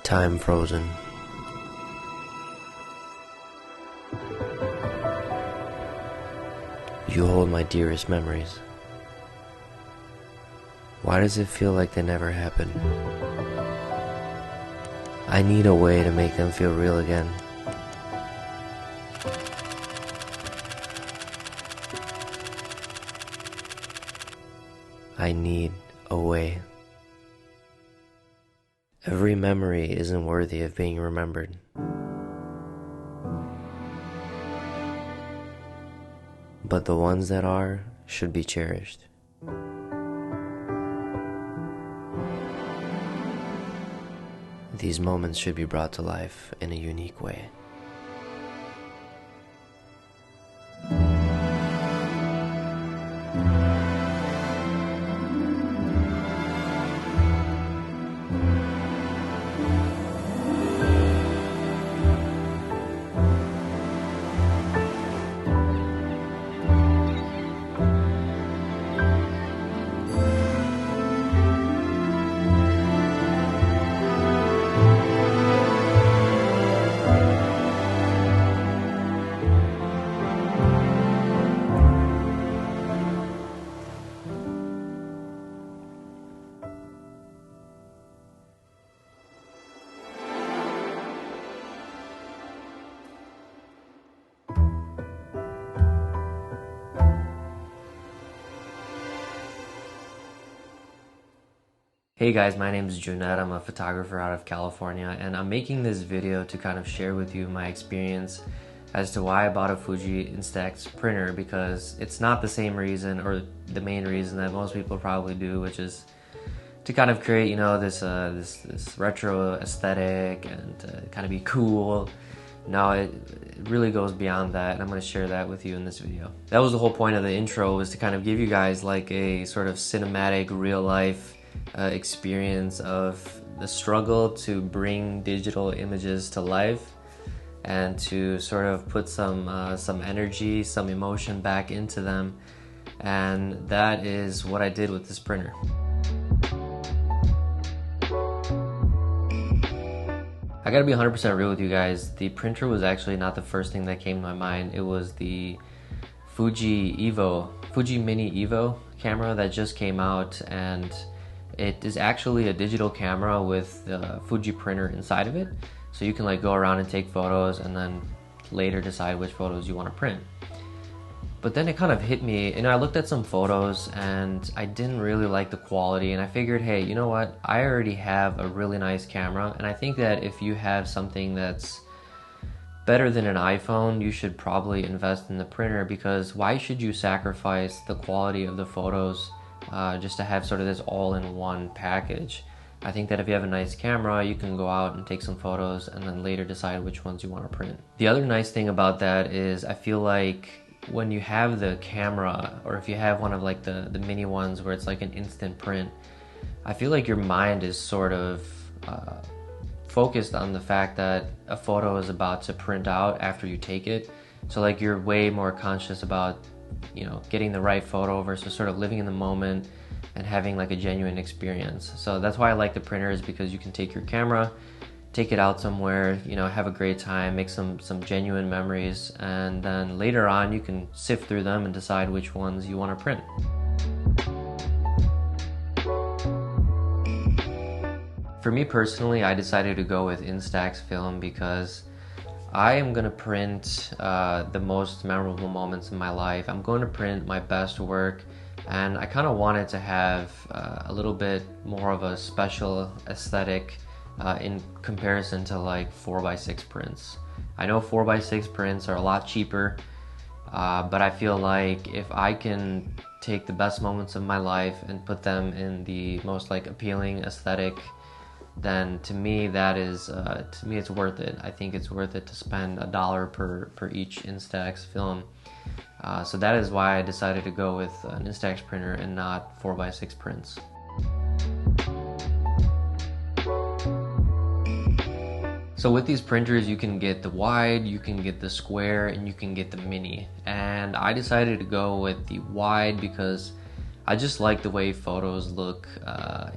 Time frozen. You hold my dearest memories. Why does it feel like they never happened? I need a way to make them feel real again. I need a way. Every memory isn't worthy of being remembered. But the ones that are should be cherished. These moments should be brought to life in a unique way. Hey guys, my name is Junette. I'm a photographer out of California, and I'm making this video to kind of share with you my experience as to why I bought a Fuji Instax printer, because it's not the same reason or the main reason that most people probably do, which is to kind of create, this retro aesthetic and kind of be cool. No, it really goes beyond that, and I'm going to share that with you in this video. That was the whole point of the intro, was to kind of give you guys like a sort of cinematic, real life experience of the struggle to bring digital images to life and to sort of put some energy, some emotion back into them, and that is what I did with this printer. I gotta be 100% real with you guys. The printer was actually not the first thing that came to my mind. It was the Fuji Mini Evo camera that just came out, and it is actually a digital camera with the Fuji printer inside of it. So you can like go around and take photos and then later decide which photos you want to print. But then it kind of hit me, I looked at some photos and I didn't really like the quality, and I figured, hey, you know what? I already have a really nice camera, and I think that if you have something that's better than an iPhone, you should probably invest in the printer, because why should you sacrifice the quality of the photos just to have sort of this all-in-one package? I think that if you have a nice camera, you can go out and take some photos and then later decide which ones you want to print. The other nice thing about that is I feel like when you have the camera, or if you have one of like the mini ones where it's like an instant print, I feel like your mind is sort of focused on the fact that a photo is about to print out after you take it. So like you're way more conscious about getting the right photo versus sort of living in the moment and having like a genuine experience. So that's why I like the printer, is because you can take your camera, take it out somewhere, have a great time, make some genuine memories, and then later on you can sift through them and decide which ones you want to print. For me personally, I decided to go with Instax film because I am going to print the most memorable moments in my life. I'm going to print my best work, and I kind of wanted to have a little bit more of a special aesthetic in comparison to like 4x6 prints. I know 4x6 prints are a lot cheaper, but I feel like if I can take the best moments of my life and put them in the most like appealing aesthetic, then to me it's worth it. I think it's worth it to spend $1 per each Instax film. So that is why I decided to go with an Instax printer and not 4x6 prints. So with these printers, you can get the wide, you can get the square, and you can get the mini. And I decided to go with the wide because I just like the way photos look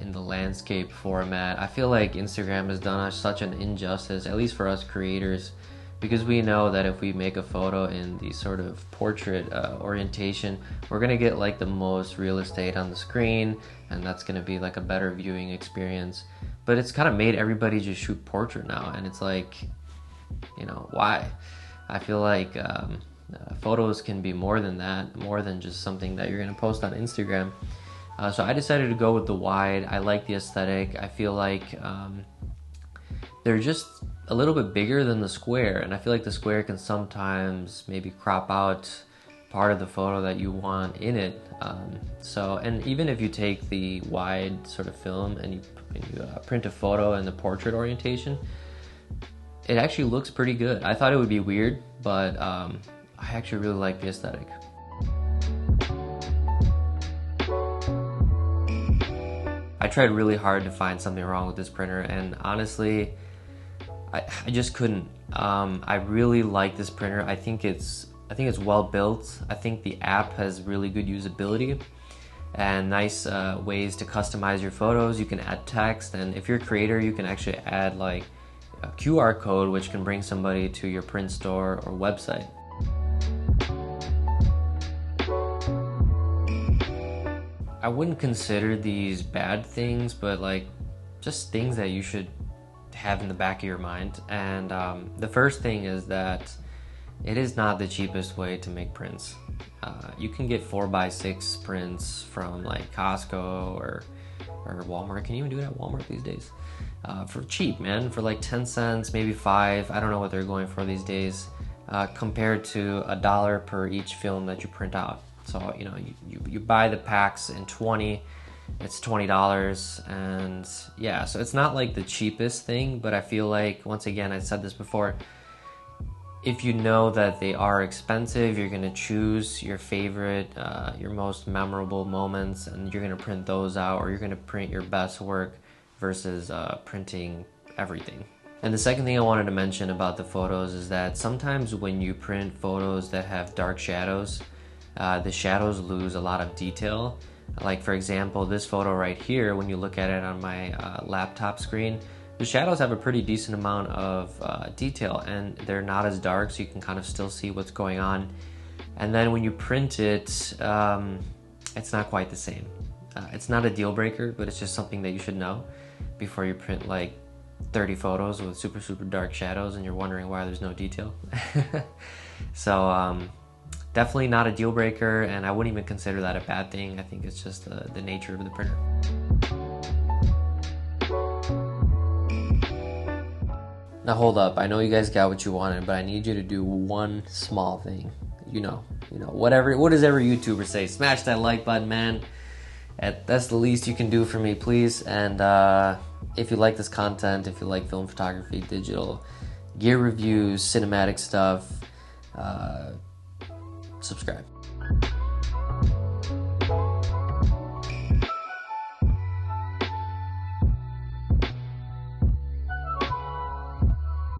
in the landscape format. I feel like Instagram has done us such an injustice, at least for us creators, because we know that if we make a photo in the sort of portrait orientation, we're gonna get like the most real estate on the screen, and that's gonna be like a better viewing experience. But it's kind of made everybody just shoot portrait now, and it's like, you know, why? I feel like photos can be more than that, more than just something that you're gonna post on Instagram. So I decided to go with the wide. I like the aesthetic. I feel like they're just a little bit bigger than the square, and I feel like the square can sometimes maybe crop out part of the photo that you want in it. And even if you take the wide sort of film and you print a photo in the portrait orientation, it actually looks pretty good. I thought it would be weird, but I actually really like the aesthetic. I tried really hard to find something wrong with this printer, and honestly, I just couldn't. I really like this printer. I think it's well built. I think the app has really good usability and nice ways to customize your photos. You can add text, and if you're a creator, you can actually add like a QR code which can bring somebody to your print store or website. I wouldn't consider these bad things, but like just things that you should have in the back of your mind. And the first thing is that it is not the cheapest way to make prints. You can get 4x6 prints from like Costco or Walmart. Can you even do it at Walmart these days? For cheap, man, for like 10 cents, maybe 5. I don't know what they're going for these days, compared to $1 per each film that you print out. So, you know, you buy the packs in 20, it's $20, and yeah, so it's not like the cheapest thing, but I feel like, once again, I said this before, if you know that they are expensive, you're gonna choose your favorite, your most memorable moments, and you're gonna print those out, or you're gonna print your best work versus printing everything. And the second thing I wanted to mention about the photos is that sometimes when you print photos that have dark shadows, the shadows lose a lot of detail. Like, for example, this photo right here, when you look at it on my laptop screen, the shadows have a pretty decent amount of detail, and they're not as dark, so you can kind of still see what's going on. And then when you print it, it's not quite the same. It's not a deal breaker, but it's just something that you should know before you print like 30 photos with super dark shadows and you're wondering why there's no detail. So definitely not a deal breaker, and I wouldn't even consider that a bad thing. I think it's just the nature of the printer. Now hold up, I know you guys got what you wanted, but I need you to do one small thing. You know, what does every YouTuber say? Smash that like button, man. That's the least you can do for me, please. And if you like this content, if you like film photography, digital, gear reviews, cinematic stuff, subscribe.